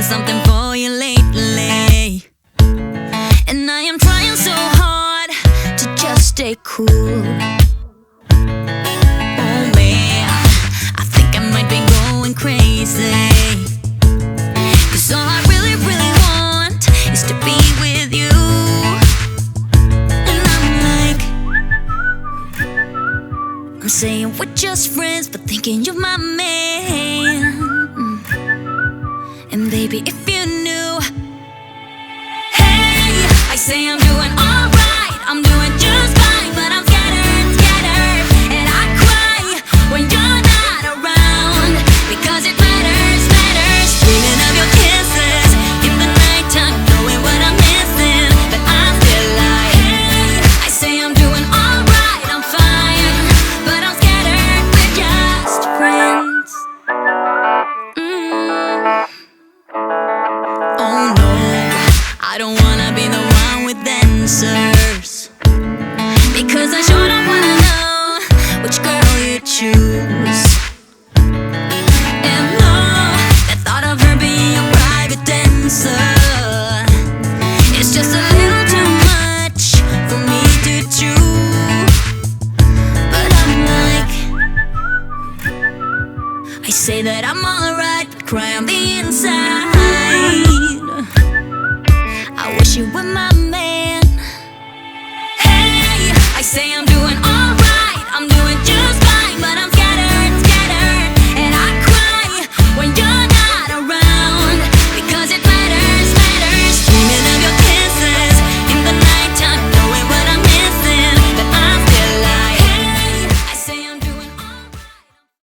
something for you lately, and I am trying so hard to just stay cool. Oh man, I think I might be going crazy, 'cause all I really, really want is to be with you. And I'm saying we're just friends, but thinking you're my man. And baby, if you knew, hey, I say I'm doing alright, I'm doing just fine, but I'm scattered, and I cry when you're not around, because it matters, dreaming of your kisses in the nighttime, knowing what I'm missing, but I'm still like, hey, I say I'm doing alright, I'm fine, but I'm scattered, we're just friends. Oh no, I don't want